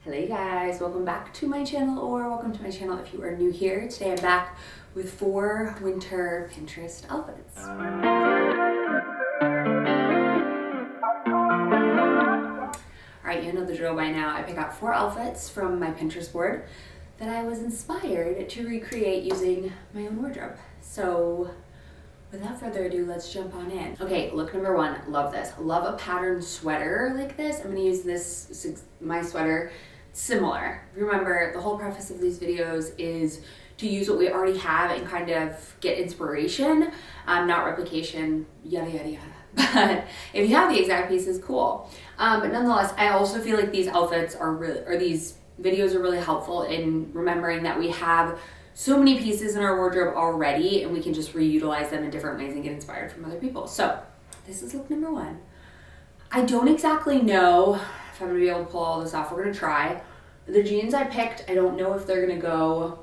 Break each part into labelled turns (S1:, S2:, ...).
S1: Hello guys, welcome back to my channel, or welcome to my channel if you are new here. Today I'm back with 4 winter Pinterest outfits. Alright, you know the drill by now. I picked out 4 outfits from my Pinterest board that I was inspired to recreate using my own wardrobe. So without further ado, let's jump on in. Okay, look number 1, love this. Love a patterned sweater like this. I'm gonna use this, my sweater, similar. Remember, the whole preface of these videos is to use what we already have and kind of get inspiration, not replication, yada, yada, yada. But if you have the exact pieces, cool. But nonetheless, I also feel like these outfits are really, or these videos are really helpful in remembering that we have so many pieces in our wardrobe already and we can just reutilize them in different ways and get inspired from other people. So this is look number 1. I don't exactly know if I'm gonna be able to pull all this off. We're gonna try. The jeans I picked, I don't know if they're gonna go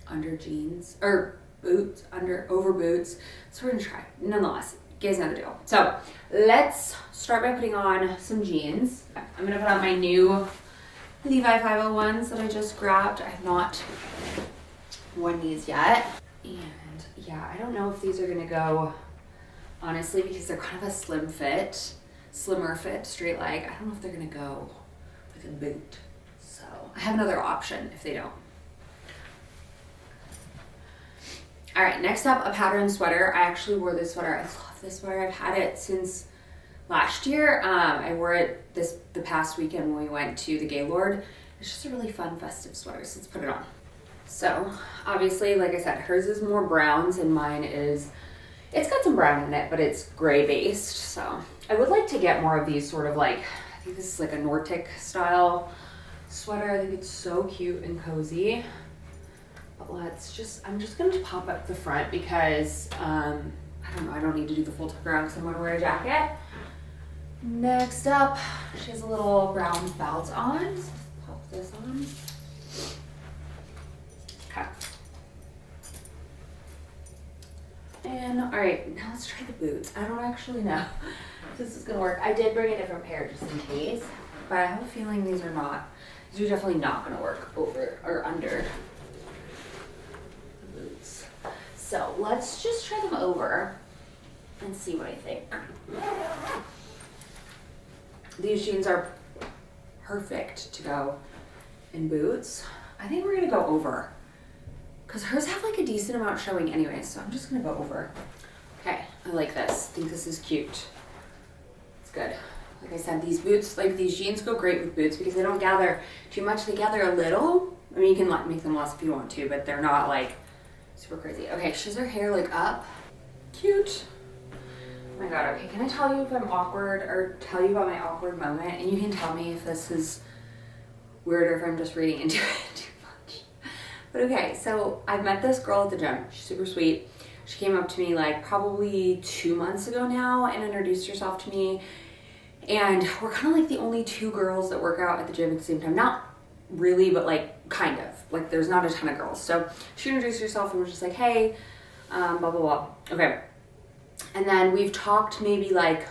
S1: under jeans or boots, over boots. So we're gonna try. Nonetheless, you guys know the deal. So let's start by putting on some jeans. I'm gonna put on my new Levi 501s that I just grabbed. I have not worn these yet. And yeah, I don't know if these are gonna go, honestly, because they're kind of a slimmer fit, straight leg. I don't know if they're gonna go with a boot. So I have another option if they don't. All right, next up, a patterned sweater. I actually wore this sweater. I love this sweater. I've had it since last year. I wore it the past weekend when we went to the Gaylord. It's just a really fun festive sweater, so let's put it on. So obviously, like I said, hers is more browns and mine is, it's got some brown in it, but it's gray based. So I would like to get more of these sort of like, I think this is like a Nordic style sweater. I think it's so cute and cozy. But I'm just gonna pop up the front because, I don't know, I don't need to do the full tuck around because I'm gonna wear a jacket. Next up, she has a little brown belt on. So pop this on. Okay. And all right, now let's try the boots. I don't actually know if this is gonna work. I did bring a different pair just in case, but I have a feeling these are definitely not gonna work over or under the boots. So let's just try them over and see what I think. These jeans are perfect to go in boots. I think we're gonna go over because hers have like a decent amount showing anyway, so I'm just gonna go over. Okay, I like this. I think this is cute. It's good. Like I said, these boots, like these jeans go great with boots because they don't gather too much. They gather a little. I mean, you can make them less if you want to, but they're not like super crazy. Okay, she has her hair like up. Cute. Oh my god, okay, can I tell you if I'm awkward or tell you about my awkward moment? And you can tell me if this is weird or if I'm just reading into it too much. But okay, so I met this girl at the gym. She's super sweet. She came up to me like probably 2 months ago now and introduced herself to me. And we're kind of like the only 2 girls that work out at the gym at the same time. Not really, but like kind of. Like there's not a ton of girls. So she introduced herself and was just like, hey, blah, blah, blah. Okay. And then we've talked maybe like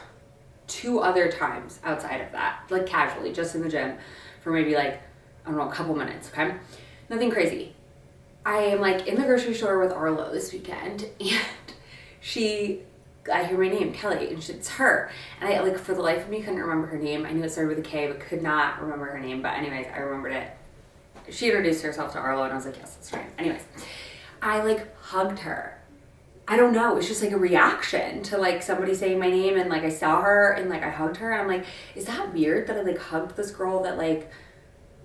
S1: 2 other times outside of that, like casually, just in the gym for maybe like, I don't know, a couple minutes, okay? Nothing crazy. I am like in the grocery store with Arlo this weekend and I hear my name, Kelly, and it's her. And I like for the life of me couldn't remember her name. I knew it started with a K, but could not remember her name. But anyways, I remembered it. She introduced herself to Arlo and I was like, yes, that's right. Anyways, I like hugged her. I don't know, it was just like a reaction to like somebody saying my name and like I saw her and like I hugged her and I'm like, is that weird that I like hugged this girl that like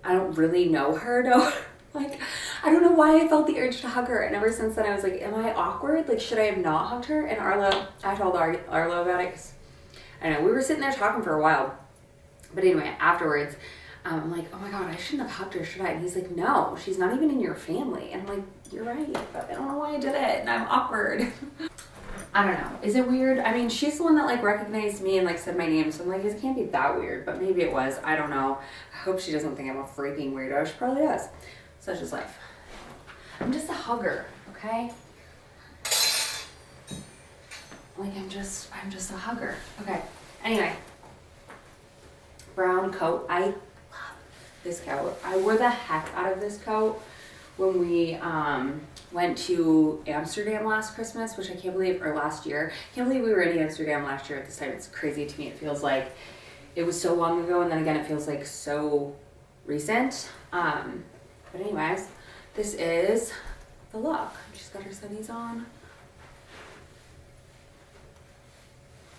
S1: I don't really know her? No, like I don't know why I felt the urge to hug her, and ever since then I was like, am I awkward? Like should I have not hugged her? And I told Arlo about it because I don't know, we were sitting there talking for a while, but anyway, afterwards I'm like, oh my god, I shouldn't have hugged her, should I? And he's like, no, she's not even in your family. And I'm like, you're right, but I don't know why I did it, and I'm awkward. I don't know, is it weird? I mean, she's the one that like recognized me and like said my name, so I'm like, it can't be that weird, but maybe it was, I don't know. I hope she doesn't think I'm a freaking weirdo. She probably does. Such is life. I'm just a hugger, okay? Like I'm just a hugger. Okay, anyway. Brown coat. I love this coat. I wore the heck out of this coat when we went to Amsterdam last Christmas, which I can't believe, or last year. I can't believe we were in Amsterdam last year at this time. It's crazy to me. It feels like it was so long ago, and then again, it feels like so recent. But anyways, this is the look. She's got her sunnies on.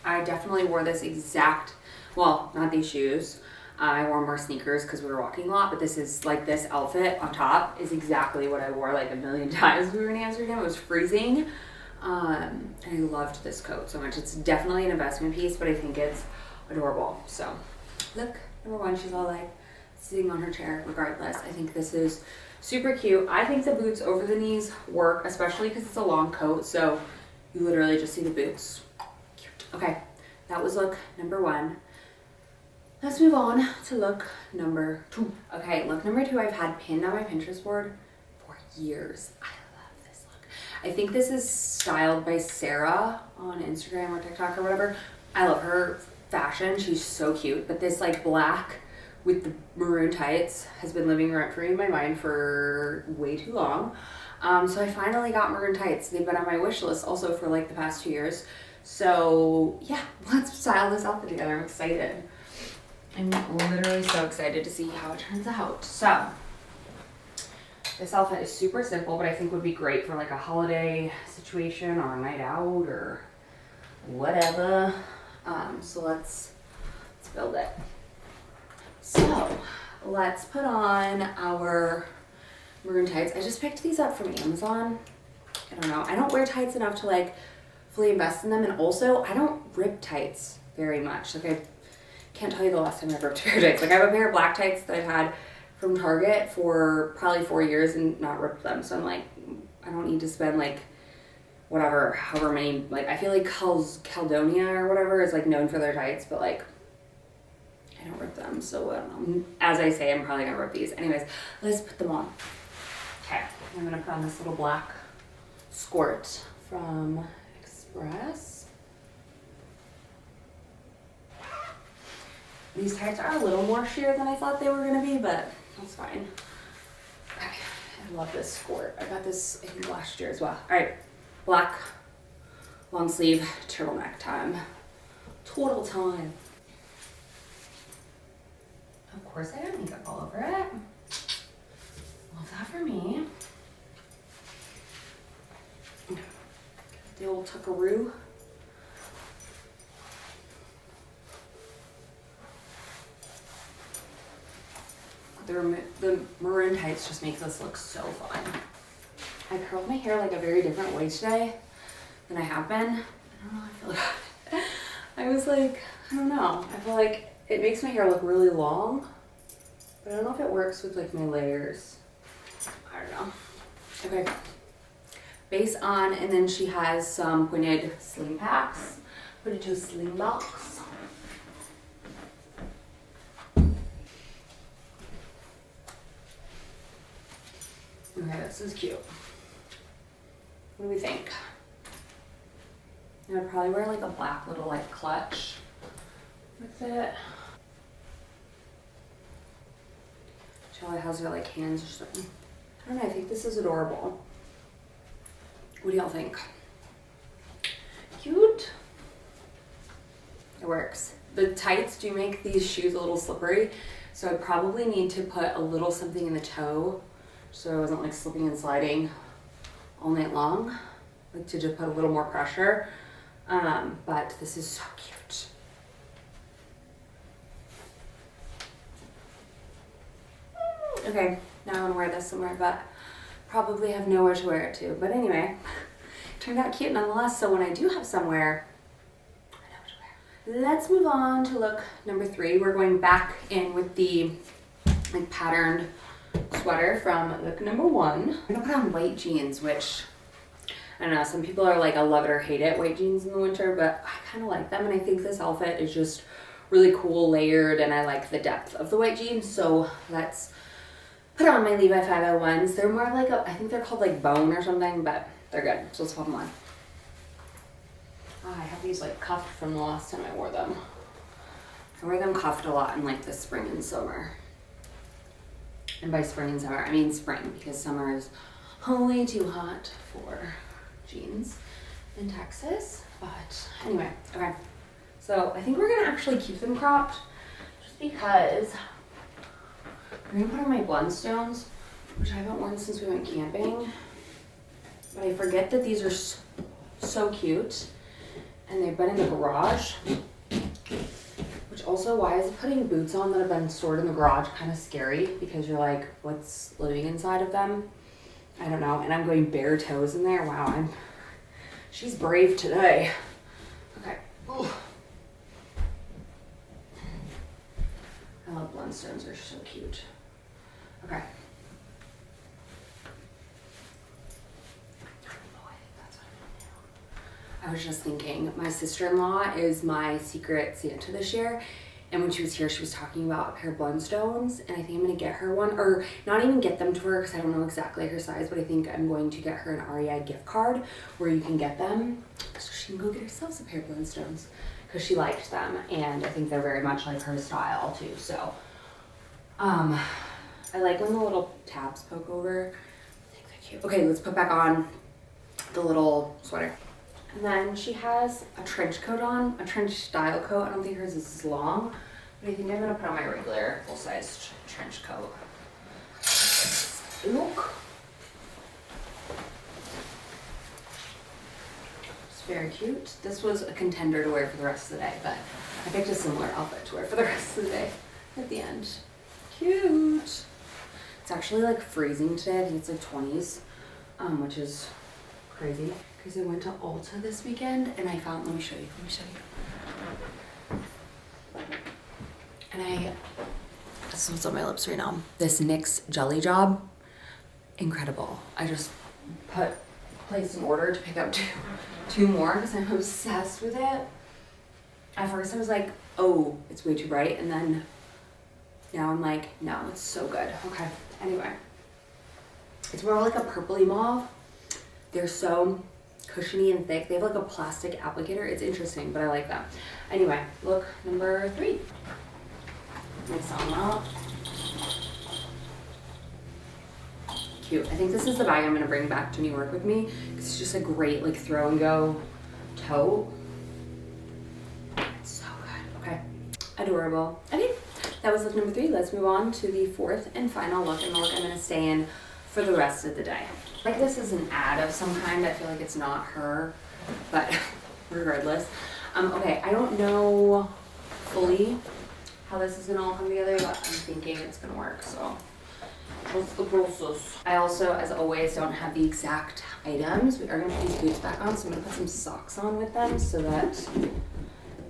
S1: I definitely wore this exact, well, not these shoes. I wore more sneakers because we were walking a lot, but this is like this outfit on top is exactly what I wore like a million times when we were in Amsterdam. It was freezing. And I loved this coat so much. It's definitely an investment piece, but I think it's adorable. So look, number one, she's all like sitting on her chair regardless. I think this is super cute. I think the boots over the knees work, especially because it's a long coat. So you literally just see the boots. Cute. Okay, that was look number one. Let's move on to look number two. Okay, look number two I've had pinned on my Pinterest board for years. I love this look. I think this is styled by Sarah on Instagram or TikTok or whatever. I love her fashion. She's so cute. But this like black with the maroon tights has been living rent-free in my mind for way too long. So I finally got maroon tights. They've been on my wish list also for like the past 2 years. So yeah, let's style this outfit together. I'm excited. I'm literally so excited to see how it turns out. So this outfit is super simple, but I think would be great for like a holiday situation or a night out or whatever. So let's build it. So let's put on our maroon tights. I just picked these up from Amazon. I don't know. I don't wear tights enough to like fully invest in them, and also I don't rip tights very much. Like I can't tell you the last time I've ripped a pair of tights. Like I have a pair of black tights that I've had from Target for probably 4 years and not ripped them. So I'm like, I don't need to spend like whatever, however many, like I feel like Caledonia or whatever is like known for their tights, but like I don't rip them. So I don't know. As I say, I'm probably gonna rip these. Anyways, let's put them on. Okay, I'm gonna put on this little black skirt from Express. These tights are a little more sheer than I thought they were gonna be, but that's fine. Okay, I love this skirt. I got this, I think, last year as well. All right, black, long sleeve, turtleneck time. Total time. Of course I got makeup all over it. Love that for me. The old tuckaroo. The maroon tights just make this look so fun. I curled my hair like a very different way today than I have been. I don't know how I feel about it. I was like, I don't know. I feel like it makes my hair look really long, but I don't know if it works with like my layers. I don't know. Okay. Base on, and then she has some pointed sling packs. Put it to a sling box. Okay, this is cute. What do we think? I'd probably wear like a black little like clutch with it. Charlie has her like hands or something. I don't know, I think this is adorable. What do y'all think? Cute. It works. The tights do make these shoes a little slippery, so I probably need to put a little something in the toe so I wasn't like slipping and sliding all night long, like to just put a little more pressure. But this is so cute. Okay, now I want to wear this somewhere, but probably have nowhere to wear it to. But anyway, turned out cute nonetheless. So when I do have somewhere, I know what to wear. Let's move on to look number 3. We're going back in with the like patterned sweater from look number 1. I'm gonna put on white jeans, which I don't know, some people are like, I love it or hate it, white jeans in the winter, but I kind of like them, and I think this outfit is just really cool, layered, and I like the depth of the white jeans. So let's put on my Levi 501s. They're more like I think they're called like bone or something, but they're good. So let's pop them on. Oh, I have these like cuffed from the last time I wore them. I wear them cuffed a lot in like the spring and summer. And by spring and summer, I mean spring, because summer is way too hot for jeans in Texas. But anyway, okay. So I think we're gonna actually keep them cropped just because I'm gonna put on my Blundstones, which I haven't worn since we went camping. But I forget that these are so cute, and they've been in the garage. Which also, why is putting boots on that have been stored in the garage kind of scary? Because you're like, what's living inside of them? I don't know. And I'm going bare toes in there. Wow, she's brave today. Okay. Ooh. I love Blundstones. They're so cute. Okay. I was just thinking, my sister-in-law is my secret Santa this year, and when she was here, she was talking about a pair of Blundstones, and I think I'm gonna get her one, or not even get them to her because I don't know exactly her size, but I think I'm going to get her an REI gift card where you can get them, so she can go get herself a pair of Blundstones because she liked them, and I think they're very much like her style too. So, I like when the little tabs poke over. I think they're cute. Okay, let's put back on the little sweater. And then she has a trench coat on, a trench style coat. I don't think hers is as long, but I think I'm gonna put on my regular full-sized trench coat. Look. It's very cute. This was a contender to wear for the rest of the day, but I picked a similar outfit to wear for the rest of the day at the end. Cute. It's actually like freezing today. I think it's like 20s, which is crazy. Because I went to Ulta this weekend and I found, let me show you. And this is what's on my lips right now. This NYX Jelly Job, incredible. I just placed an order to pick up two more because I'm obsessed with it. At first I was like, oh, it's way too bright. And then now I'm like, no, it's so good. Okay, anyway. It's more like a purpley mauve. They're so cushiony and thick. They have like a plastic applicator. It's interesting, but I like them. Anyway, look, number 3. Let me sell them out. Cute. I think this is the bag I'm gonna bring back to New York with me. It's just a great like throw and go tote. It's so good. Okay. Adorable. Okay, that was look number 3. Let's move on to the 4th and final look, and the look I'm gonna stay in for the rest of the day. Like this is an ad of some kind. I feel like it's not her, but regardless. Okay, I don't know fully how this is gonna all come together, but I'm thinking it's gonna work, so what's the process? I also, as always, don't have the exact items. We are gonna put these boots back on, so I'm gonna put some socks on with them so that,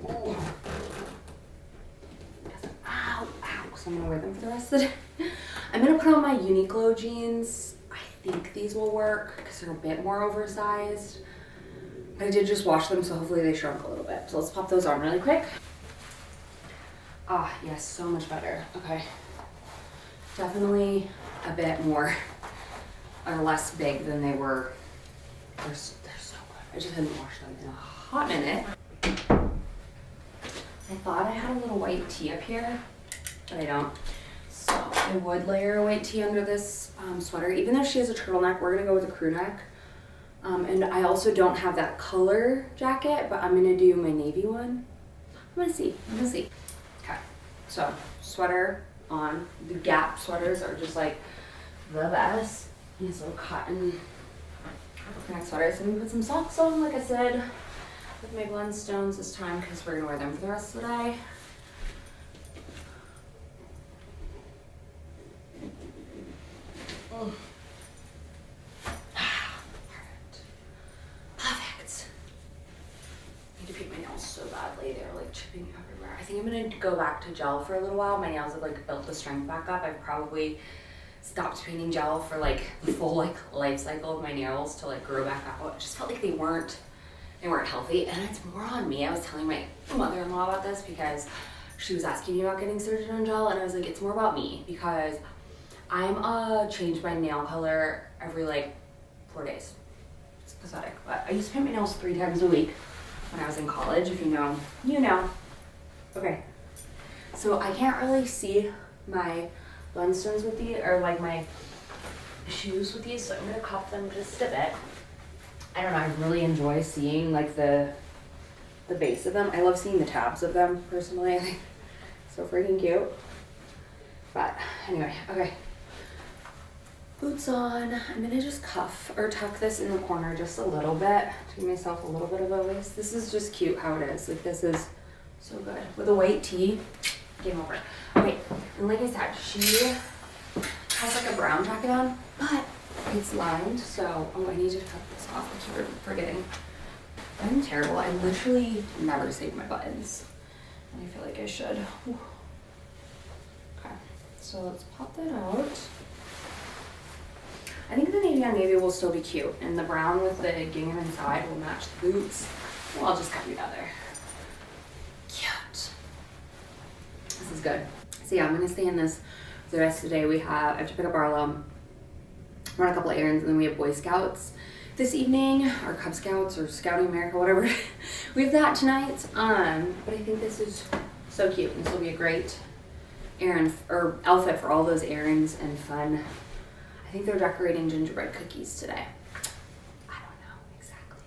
S1: ow, so I'm gonna wear them for the rest of the day. I'm gonna put on my Uniqlo jeans. I think these will work because they're a bit more oversized. I did just wash them, so hopefully they shrunk a little bit. So let's pop those on really quick. Ah, yes, so much better. Okay. Definitely a bit more or less big than they were. They're so good. I just hadn't washed them in a hot minute. I thought I had a little white tee up here, but I don't. So I would layer a white tee under this sweater. Even though she has a turtleneck, we're gonna go with a crew neck. And I also don't have that color jacket, but I'm gonna do my navy one. I'm gonna see. Okay, so sweater on. The Gap sweaters are just like the best. These little cotton neck sweaters. I'm gonna put some socks on, like I said, with my Blundstones this time because we're gonna wear them for the rest of the day. Oh. Perfect. I need to paint my nails so badly. They're like chipping everywhere. I think I'm gonna go back to gel for a little while. My nails have like built the strength back up. I've probably stopped painting gel for like the full like life cycle of my nails to like grow back out. It just felt like they weren't healthy, and it's more on me. I was telling my mother-in-law about this because she was asking me about getting started on gel, and I was like, it's more about me because I'm change my nail color every like 4 days. It's pathetic, but I used to paint my nails 3 times a week when I was in college. If you know, you know. Okay, so I can't really see my Blundstones with these, or like my shoes with these, so I'm gonna cop them just a bit. I don't know, I really enjoy seeing like the base of them. I love seeing the tabs of them personally. I think so freaking cute. But anyway, okay. Boots on. I'm gonna just cuff or tuck this in the corner just a little bit to give myself a little bit of a waist. This is just cute how it is. Like this is so good. With a white tee, game over. Okay, and like I said, she has like a brown jacket on, but it's lined, so I need to cut this off. I keep forgetting. I'm terrible. I literally never save my buttons. And I feel like I should. Whew. Okay, so let's pop that out. I think the navy on navy will still be cute, and the brown with the gingham inside will match the boots. Well, I'll just cut together. Cute. This is good. So yeah, I'm gonna stay in this for the rest of the day. I have to pick up Arlo, run a couple errands, and then we have Boy Scouts this evening, or Cub Scouts, or Scouting America, whatever. We have that tonight. But I think this is so cute, and this will be a great errand or outfit for all those errands and fun. I think they're decorating gingerbread cookies today. I don't know exactly.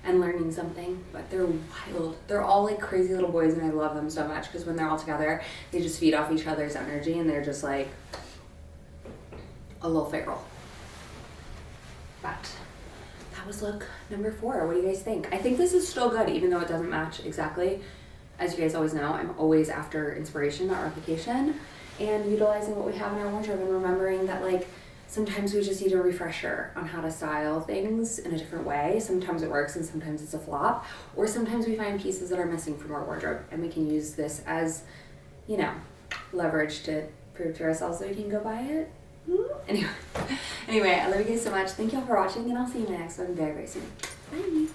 S1: And learning something, but they're wild. They're all like crazy little boys, and I love them so much because when they're all together, they just feed off each other's energy, and they're just like a little feral. But that was look number 4. What do you guys think? I think this is still good, even though it doesn't match exactly. As you guys always know, I'm always after inspiration, not replication, and utilizing what we have in our wardrobe and remembering that like sometimes we just need a refresher on how to style things in a different way. Sometimes it works and sometimes it's a flop, or sometimes we find pieces that are missing from our wardrobe and we can use this as, you know, leverage to prove to ourselves that we can go buy it. Anyway, I love you guys so much. Thank y'all for watching, and I'll see you in the next one very, very soon. Bye.